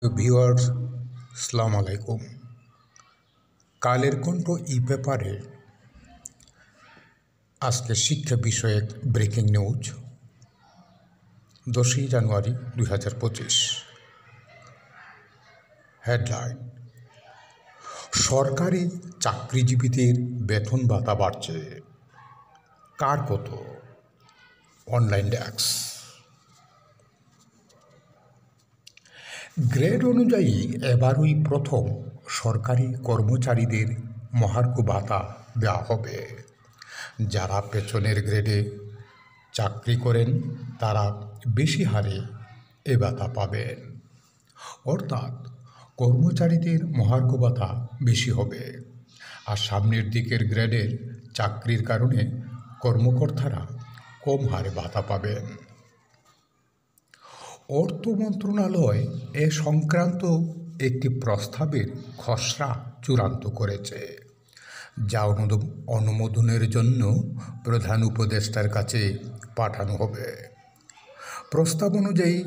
Viewers, আসসালামু আলাইকুম। কালের কণ্ঠ ই-পেপারে আজকে শিক্ষা বিষয়ক ব্রেকিং নিউজ 10ই জানুয়ারি 2025। হেডলাইন: সরকারি চাকরিজীবীদের বেতন ভাতা বাড়ছে, কার কত? Online desk. গ্রেড অনুযায়ী এবারই প্রথম সরকারি কর্মচারীদের মহার্ঘ ভাতা দেওয়া হবে। যারা পেছনের গ্রেডে চাকরি করেন তারা বেশি হারে এ ভাতা পাবেন, অর্থাৎ কর্মচারীদের মহার্ঘ ভাতা বেশি হবে। আর সামনের দিকের গ্রেডের চাকরির কারণে কর্মকর্তারা কম হারে ভাতা পাবেন। অর্থ মন্ত্রণালয় এ সংক্রান্ত একটি প্রস্তাবের খসড়া চূড়ান্ত করেছে, যা অনুমোদনের জন্য প্রধান উপদেষ্টার কাছে পাঠানো হবে। প্রস্তাব অনুযায়ী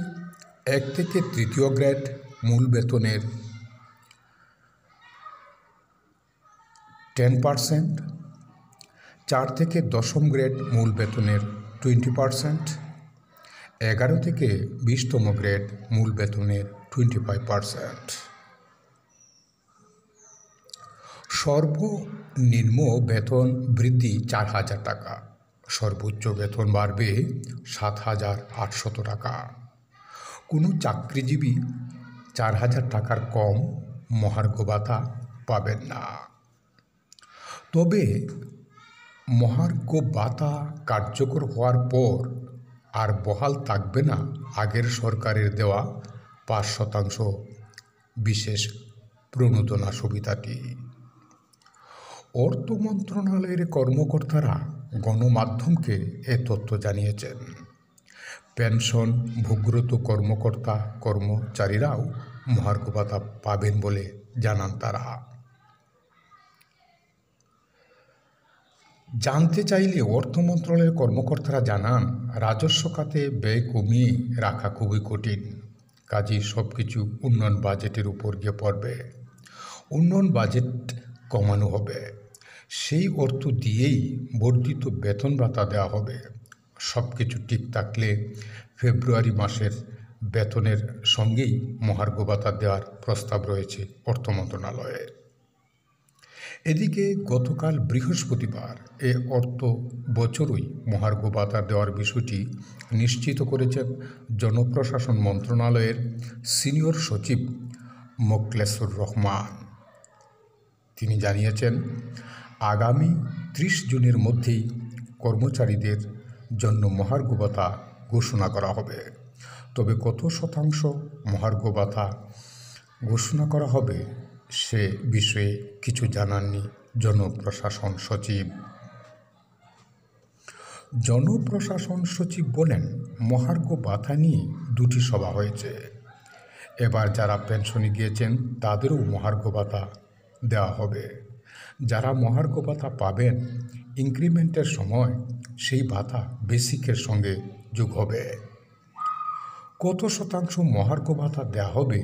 1 থেকে 3য় গ্রেড মূল বেতনের 10%, 4 থেকে 10ম গ্রেড মূল বেতনের 20%, 11 থেকে 20তম গ্রেড মূল বেতনের 25%। সর্বনিম্ন বেতন বৃদ্ধি 4,000 টাকা, সর্বোচ্চ বেতন বাড়বে 7,800 টাকা। কোনো চাকরিজীবী 4,000 টাকার কম মহার্ঘ ভাতা পাবেন না। তবে মহার্ঘ ভাতা কার্যকর হওয়ার পর আর বহাল থাকবে না আগের সরকারের দেওয়া 5% বিশেষ প্রণোদনা সুবিধাটি। অর্থ মন্ত্রণালয়ের কর্মকর্তারা গণমাধ্যমকে এ তথ্য জানিয়েছেন। পেনশন ভোগ্যরত কর্মচারীরাও মহার্ঘ ভাতা পাবেন বলে জানান তারা। জানতে চাইলে অর্থ মন্ত্রণালয়ের কর্মকর্তারা জানান, রাজস্ব খাতে ব্যয় কমিয়ে রাখা খুবই কঠিন, কাজেই সব কিছু উন্নয়ন বাজেটের উপর গিয়ে পড়বে। উন্নয়ন বাজেট কমানো হবে, সেই অর্থ দিয়েই বর্ধিত বেতন ভাতা দেওয়া হবে। সব কিছু ঠিক থাকলে ফেব্রুয়ারি মাসের বেতনের সঙ্গেই মহার্ঘ ভাতা দেওয়ার প্রস্তাব রয়েছে অর্থ মন্ত্রণালয়ে। এদিকে গতকাল বৃহস্পতিবার এ অর্থ বছরই মহার্ঘ ভাতা দেওয়ার বিষয়টি নিশ্চিত করেছেন জনপ্রশাসন মন্ত্রণালয়ের সিনিয়র সচিব মোখলেসুর রহমান। তিনি জানিয়েছেন, আগামী 30 জুনের মধ্যেই কর্মচারীদের জন্য মহার্ঘ ভাতা ঘোষণা করা হবে। তবে কত শতাংশ মহার্ঘ ভাতা ঘোষণা করা হবে সে বিষয়ে কিছু জানাননি জনপ্রশাসন সচিব। জনপ্রশাসন সচিব বলেন, মহার্ঘ ভাতা নিয়ে 2টি সভা হয়েছে। এবার যারা পেনশনে গিয়েছেন তাদেরও মহার্ঘ ভাতা দেওয়া হবে। যারা মহার্ঘ ভাতা পাবেন, ইনক্রিমেন্টের সময় সেই ভাতা বেসিকের সঙ্গে যোগ হবে। কত শতাংশ মহার্ঘ ভাতা দেওয়া হবে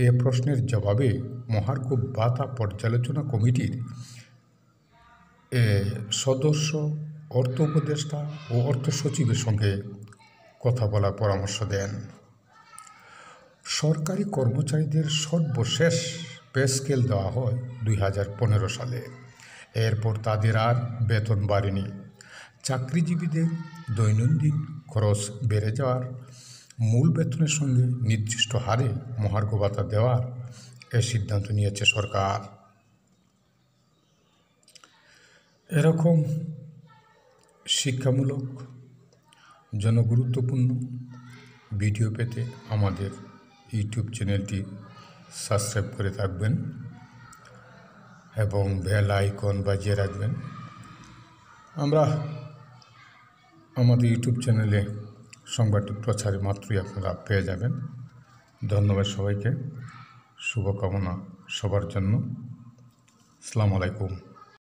এ প্রশ্নের জবাবে মহার্ঘ ভাতা পর্যালোচনা কমিটির সদস্য অর্থ উপদেষ্টা ও অর্থ সচিবের সঙ্গে কথা বলার পরামর্শ দেন। সরকারি কর্মচারীদের সর্বশেষ পে স্কেল দেওয়া হয় 2015 সালে। এরপর তাদের আর বেতন বাড়েনি। চাকরিজীবীদের দৈনন্দিন খরচ বেড়ে যাওয়ার মূল বেতনের সঙ্গে নির্দিষ্ট হারে মহার্ঘ ভাতা দেওয়ার এ সিদ্ধান্ত নিয়েছে সরকার। এরকম শিক্ষামূলক জনগুরুত্বপূর্ণ ভিডিও পেতে আমাদের ইউটিউব চ্যানেলটি সাবস্ক্রাইব করে থাকবেন এবং বেল আইকন বাজিয়ে রাখবেন। আমরা আমাদের ইউটিউব চ্যানেলে সংবাদটি প্রচারে মাত্রই আপনারা পেয়ে যাবেন। ধন্যবাদ সবাইকে, শুভকামনা সবার জন্য। আসসালামু আলাইকুম।